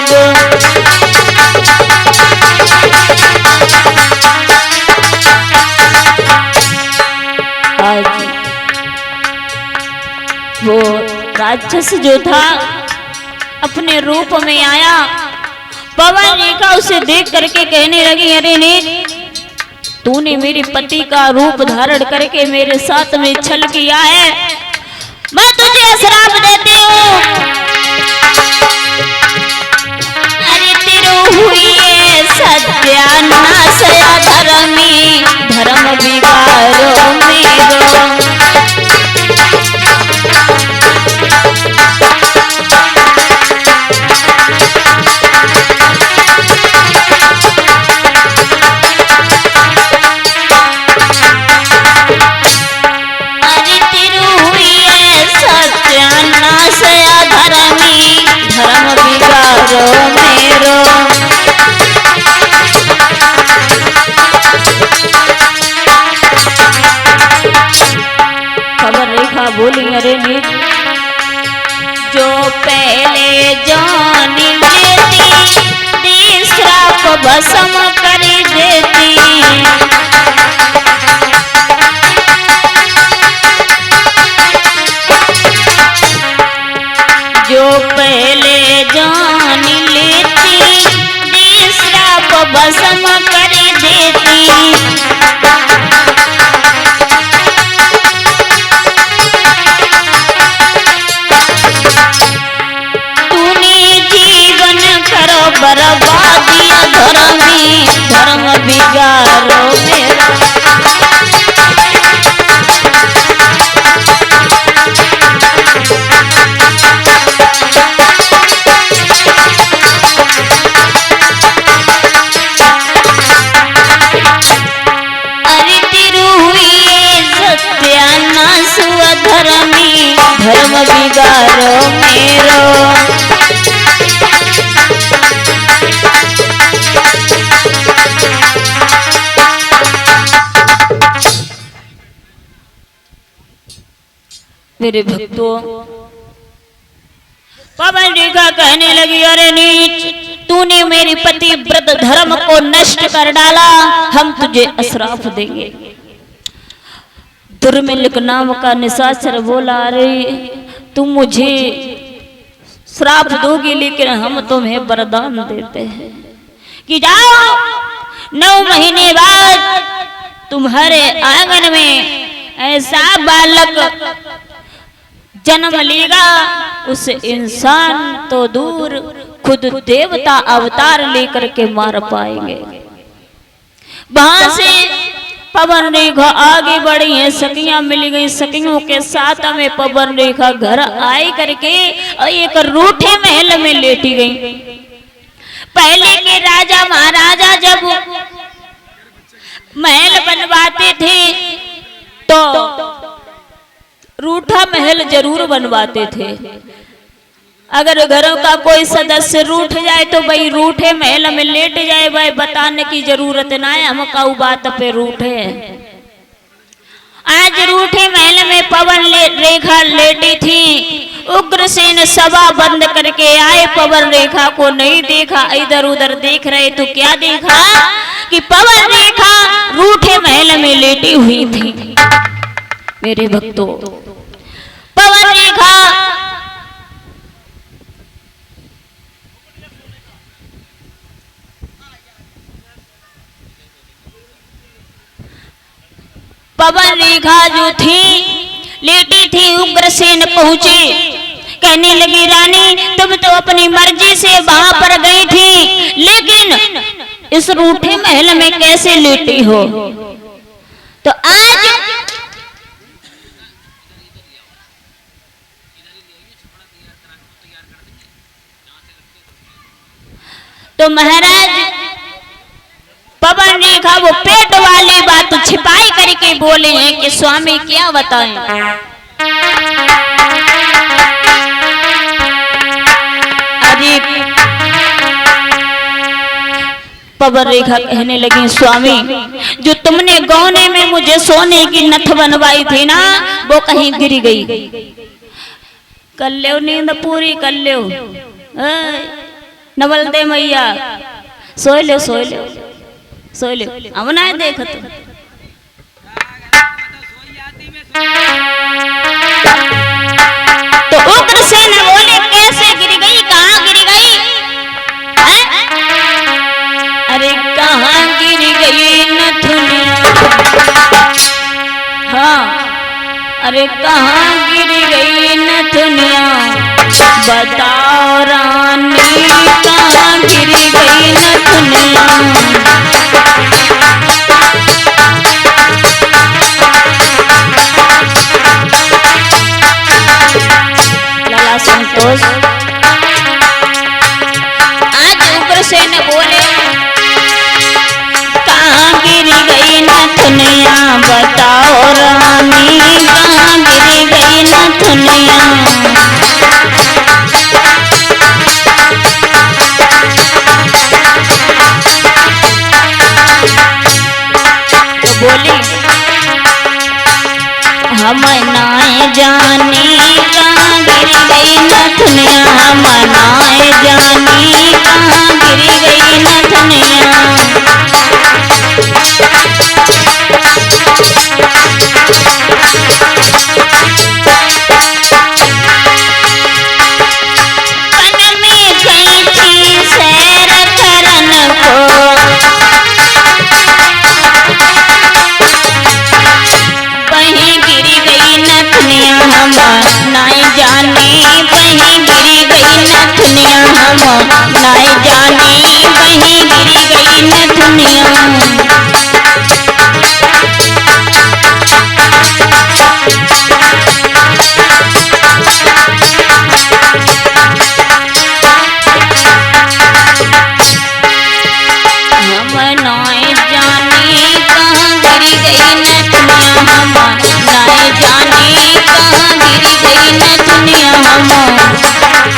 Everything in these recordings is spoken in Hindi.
गो। आज वो राक्षस जो था अपने रूप में आया। पवन रेखा उसे देख करके कहने लगी, अरे नीच, तूने मेरे पति का रूप धारण करके मेरे साथ में छल किया है, मैं तुझे श्राप देती हूँ। अरे तेरो हुई है सत्यानाश धर्मी, धर्म बिगाड़ो मेरो। बोली, अरे नीच, जो पहले जान लेती तीसरा को भस्म कर देती। जो पहले जान लेती तीसरा को भस्म कर देती। बर्बादिया धर्मी, धर्म बिगाड़ो मेरा। अरे तेरू हुई सत्यानाश धर्मी, धर्म बिगाड़ो मेरो। मेरे भक्तों, पवन रेखा कहने लगी, अरे नीच, तूने मेरी पति व्रत धर्म को नष्ट कर डाला, हम तुझे अश्राप देंगे। दुर्मिलिक नाम का निशाचर बोला, अरे तुम मुझे श्राप दोगी, लेकिन हम तुम्हें वरदान देते हैं कि जाओ 9 महीने बाद तुम्हारे आंगन में ऐसा बालक जन्म लेगा, उस इंसान तो दूर खुद देवता अवतार लेकर के मार पाएंगे। वहां से पवन रेखा आगे बढ़ी है, सखियां मिल गई, सखियों के साथ में पवन रेखा घर आई करके एक रूठे महल में लेटी गई। पहले के राजा महाराजा जब महल बनवाते थे तो रूठा महल जरूर बनवाते थे। अगर घरों का कोई सदस्य रूठ जाए तो भाई रूठे महल में लेट जाए, भाई बताने की जरूरत ना है हम काऊ बात पे रूठे। आज रूठे महल में पवन रेखा लेटी थी। उग्रसेन सभा बंद करके आए, पवन रेखा को नहीं देखा, इधर उधर देख रहे तो क्या देखा कि पवन रेखा रूठे महल में लेटी हुई थी। मेरे भक्तों, पवन रेखा पवन रेखा जो थी लेटी थी, उग्रसेन पहुंचे, कहने लगी, रानी तुम तो अपनी मर्जी से वहां पर गई थी, लेकिन इस रूठे महल में कैसे लेटी हो? तो आज तो महाराज पवन रेखा वो पेट वाली बात छिपाई करके बोले हैं कि स्वामी क्या बताएं। अरे पवन रेखा कहने लगी, स्वामी जो तुमने गौने में मुझे सोने की नथ बनवाई थी ना, वो कहीं गिर गई। कर लो नींद पूरी कर लो, नवल दे मैया सोए ले सोए ले सोए ले अब ना देखत तो उग्रसेन बोले कैसे गिर गई कहाँ गिर गई अरे कहाँ गिर गई नथुनिया हाँ अरे कहाँ गिर गई नथुनिया बताओ रानी कहाँ गिर गई नथुनिया लाला संतोष आज उग्रसेन बोले कहाँ गिर गई नथुनिया बताओ रानी कहाँ गिर गई नथुनिया तो बोली हम नाए जानी कहाँ गिर गई नथुनिया हम नाए जानी कहाँ गिर गई नथुनिया नाई जानी बही गिरी गई नथुनिया हम नाई जानी बही गिरी गई नथुनिया हम नाई जानी कहाँ गिरी गई नथुनिया हम नाई जानी कहाँ गिरी गई नथुनिया हम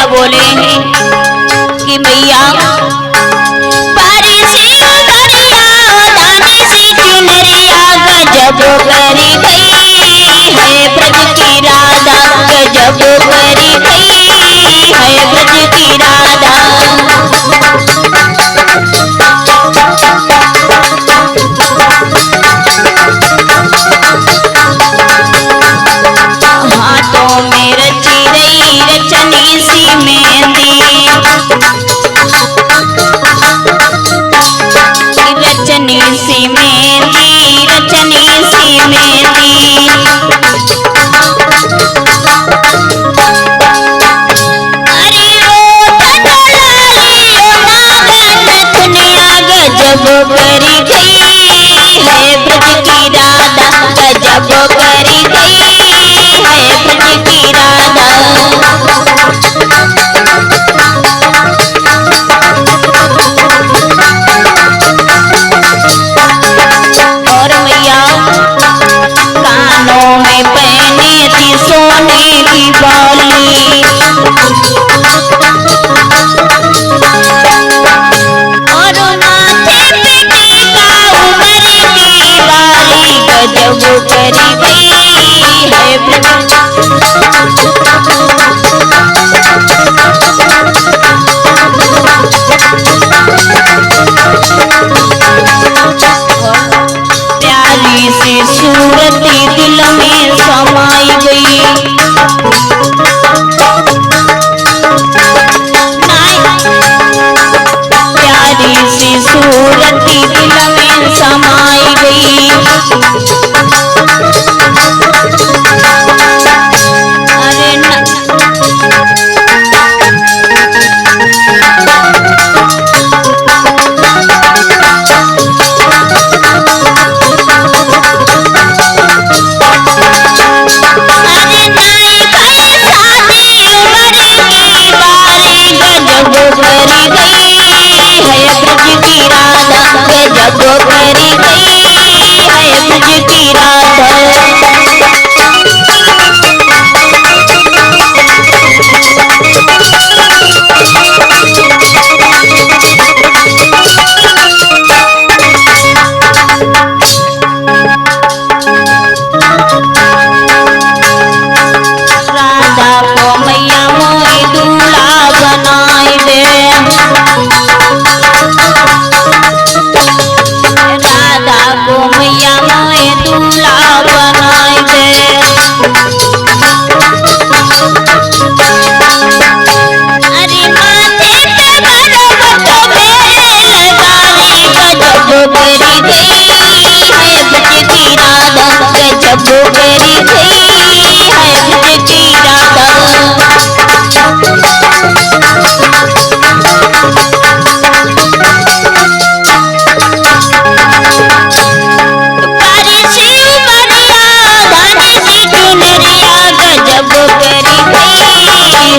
बोले कि मैया पारी से उतरिया दाने से चुनरिया गजब करी गई है ब्रज की राधा गजब करी गई है ब्रज की राधा हाथों में रची रही रचनी सी मेहंदी रचनी सी मेहंदी रचनी सी मेहंदी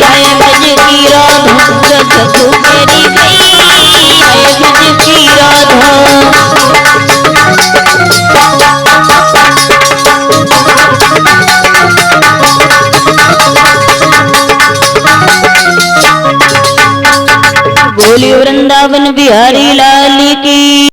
हाय ब्रज की राधा जग तेरी गई हाय ब्रज की राधा। बोलियो वृंदावन बिहारी लाल की।